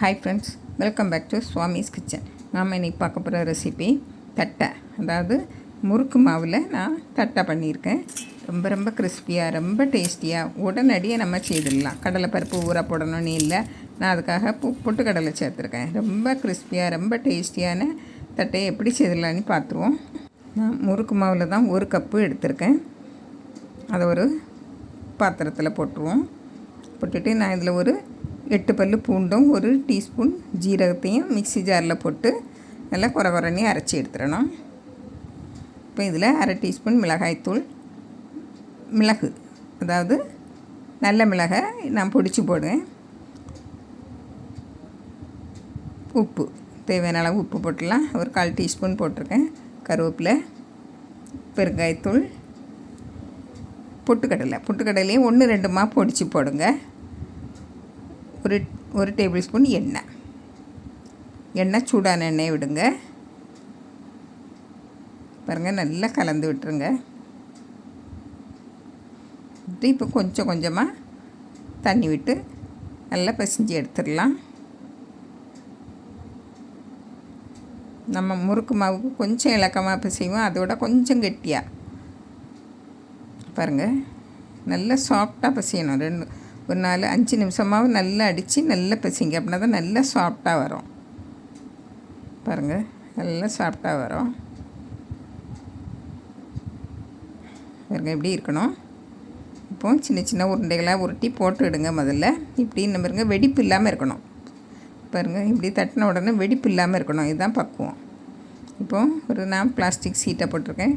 Hi friends, welcome back to Swamy's kitchen. நாம் இன்றைக்கி பார்க்க போகிற ரெசிபி தட்டை, அதாவது முறுக்கு மாவில் நான் தட்டை பண்ணியிருக்கேன். ரொம்ப கிறிஸ்பியாக, ரொம்ப டேஸ்டியாக, உடனடியாக நம்ம செய்திடலாம். கடலைப்பருப்பு ஊற போடணும்னு இல்லை, நான் அதுக்காக பொட்டுக்கடலை சேர்த்துருக்கேன். ரொம்ப கிறிஸ்பியாக, ரொம்ப டேஸ்டியான தட்டையை எப்படி செய்திடலான்னு பார்த்துருவோம். நான் முறுக்கு மாவில் தான் 1 கப்பு எடுத்திருக்கேன். அதை ஒரு பாத்திரத்தில் போட்டுருவோம். போட்டுட்டு நான் இதில் ஒரு 8 பல்லு பூண்டும் 1 டீஸ்பூன் ஜீரகத்தையும் மிக்ஸி ஜாரில் போட்டு நல்லா குறகுறன்னு அரைச்சி எடுத்துடணும். இப்போ இதில் 1/2 டீஸ்பூன் மிளகாய்த்தூள், மிளகு, அதாவது நல்ல மிளகை நான் பொடிச்சு போடுவேன். உப்பு, தேவையான அளவு உப்பு போட்டுடலாம். ஒரு 1/4 டீஸ்பூன் போட்டிருக்கேன். கருவேப்பிலை, பெருங்காயத்தூள், பொட்டுக்கடலையும் 1-2 பொடிச்சு போடுங்க. ஒரு டேபிள் ஸ்பூன் எண்ணெய் சூடான எண்ணெயை விடுங்க. பாருங்கள், நல்லா கலந்து விட்டுருங்க. இப்போ கொஞ்சமாக தண்ணி விட்டு நல்லா பிசைஞ்சு எடுத்துடலாம். நம்ம முறுக்கு மாவுக்கு கொஞ்சம் இலக்கமாக பிசைவோம், அதோட கொஞ்சம் கெட்டியாக. பாருங்கள், நல்லா சாஃப்டாக பிசையணும். ஒரு 4-5 நிமிஷமாவது நல்லா அடித்து நல்லா பிசைங்க, அப்படின்னா தான் நல்லா சாஃப்டாக வரும். பாருங்கள், நல்லா சாஃப்டாக வரும். பாருங்கள், இப்படி இருக்கணும். இப்போ சின்ன உருண்டைகளாக உருட்டி போட்டுவிடுங்க. முதல்ல இப்படி இந்த பாருங்க, வெடிப்பு இல்லாமல் இருக்கணும். பாருங்கள், இப்படி தட்டின உடனே வெடிப்பு இல்லாமல் இருக்கணும். இதுதான் பக்குவம். இப்போது நான் பிளாஸ்டிக் சீட்டை போட்டிருக்கேன்.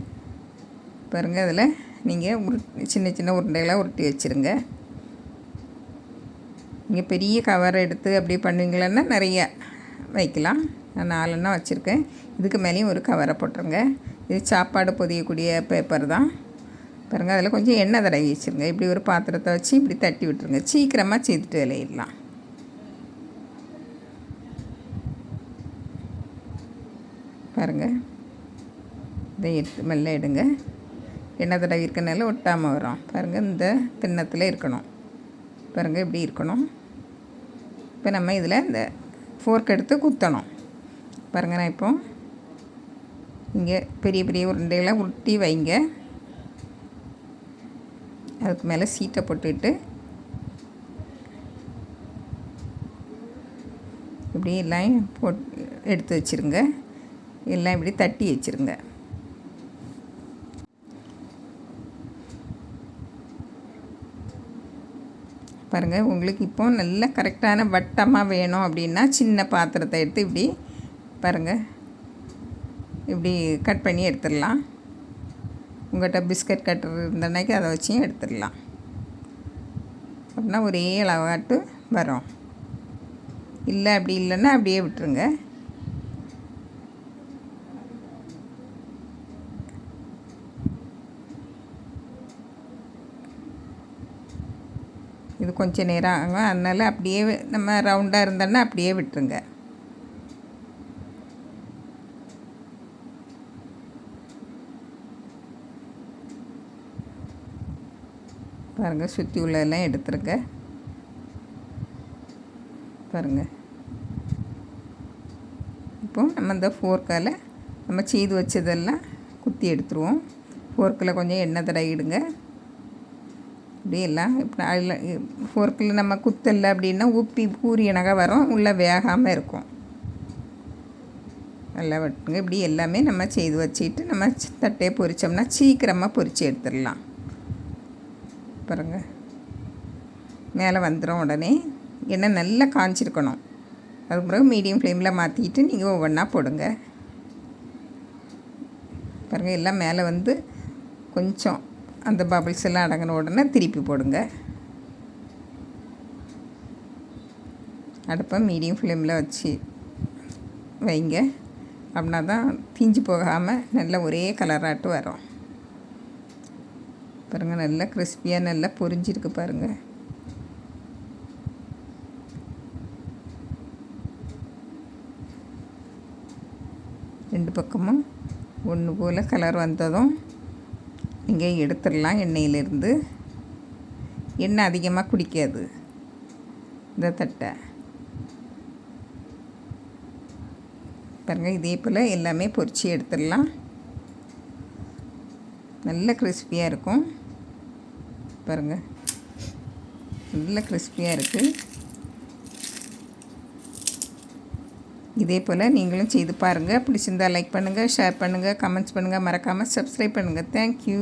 பாருங்கள், அதில் நீங்கள் சின்ன உருண்டைகளாக உருட்டி வச்சுருங்க. நீங்கள் பெரிய கவரை எடுத்து அப்படி பண்ணுவீங்களன்னா நிறைய வைக்கலாம். நான் 4 வச்சுருக்கேன். இதுக்கு மேலேயும் ஒரு கவரை போட்டுருங்க. இது சாப்பாடு பொதியக்கூடிய பேப்பர் தான். பாருங்கள், அதில் கொஞ்சம் எண்ணெய் தடவி வச்சுருங்க. இப்படி ஒரு பாத்திரத்தை வச்சு இப்படி தட்டி விட்டுருங்க. சீக்கிரமாக செய்துட்டு விளையிடலாம். பாருங்கள், இதை எடுத்து மெல்ல எடுங்க. எண்ணெய் தடவி இருக்கனால ஒட்டாமல் வரும். பாருங்கள், இந்த திண்ணத்தில் இருக்கணும். பாருங்கள், இப்படி இருக்கணும். இப்போ நம்ம இதில் இந்த ஃபோர்க் எடுத்து குத்தணும். பாருங்கள், நான் இப்போ இங்கே பெரிய உருண்டைகளை உருட்டி வைங்க. அதுக்கு மேலே சீட்டை போட்டுட்டு இப்படி எல்லாம் எடுத்து வச்சுருங்க. எல்லாம் இப்படி தட்டி வச்சுருங்க. பாருங்கள், உங்களுக்கு இப்போ நல்ல கரெக்டான வட்டமாக வேணும் அப்படின்னா சின்ன பாத்திரத்தை எடுத்து இப்படி பாருங்கள், இப்படி கட் பண்ணி எடுத்துடலாம். உங்கள்கிட்ட பிஸ்கட் கட்டர் இருந்தனாக்கி அதை வச்சும் எடுத்துடலாம். அப்படின்னா ஒரே அளவாட்டு வரும். இல்லை அப்படி இல்லைன்னா அப்படியே விட்டுருங்க. இது கொஞ்சம் நேரம் ஆகும், அதனால் அப்படியே நம்ம ரவுண்டாக இருந்தோன்னா அப்படியே விட்டுருங்க. பாருங்கள், சுற்றி உள்ளதெல்லாம் எடுத்துருங்க. பாருங்கள், இப்போது நம்ம இந்த ஃபோர்க்கால் நம்ம செய்து வச்சதெல்லாம் குத்தி எடுத்துருவோம். ஃபோர்க்கில் கொஞ்சம் எண்ணெய் தடவிடுங்க. இப்படி எல்லாம் இப்போ அதில் ஃபோர்க்கில் நம்ம குத்தலை அப்படின்னா உப்பி பூரியனாக வரும், உள்ளே வேகாமல் இருக்கும். நல்லா வெட்டுங்க. இப்படி எல்லாமே நம்ம செய்து வச்சுட்டு நம்ம தட்டையை பொரித்தோம்னா சீக்கிரமாக பொரித்து எடுத்துடலாம். பாருங்கள், மேலே வந்துடும். உடனே எண்ணெய் நல்லா காய்ச்சிருக்கணும். அதுக்கு பிறகு மீடியம் ஃப்ளேமில் மாற்றிட்டு நீங்கள் ஒவ்வொன்றா போடுங்க. பாருங்கள், எல்லாம் மேலே வந்து கொஞ்சம் அந்த பபிள்ஸ் எல்லாம் அடங்கின உடனே திருப்பி போடுங்க. அடுப்பை மீடியம் ஃப்ளேமில் வச்சு வைங்க. அப்படின்னா தான் தீஞ்சு போகாமல் நல்லா ஒரே கலராட்டு வரும். பாருங்கள், நல்லா கிறிஸ்பியாக நல்லா பொரிஞ்சிருக்கு. பாருங்கள், ரெண்டு பக்கமும் ஒன்று போல் கலர் வந்ததும் நீங்கள் எடுத்துடலாம். எண்ணெயிலேருந்து எண்ணெய் அதிகமாக குடிக்காது இந்த தட்டை. பாருங்கள், இதே போல் எல்லாமே பொரிச்சு எடுத்துடலாம். நல்ல கிறிஸ்பியாக இருக்கும். பாருங்கள், நல்ல கிறிஸ்பியாக இருக்குது. இதே போல் நீங்களும் செய்து பாருங்கள். பிடிச்சிருந்தால் லைக் பண்ணுங்கள், ஷேர் பண்ணுங்கள், கமெண்ட்ஸ் பண்ணுங்கள், மறக்காமல் சப்ஸ்கிரைப் பண்ணுங்கள். தேங்க்யூ.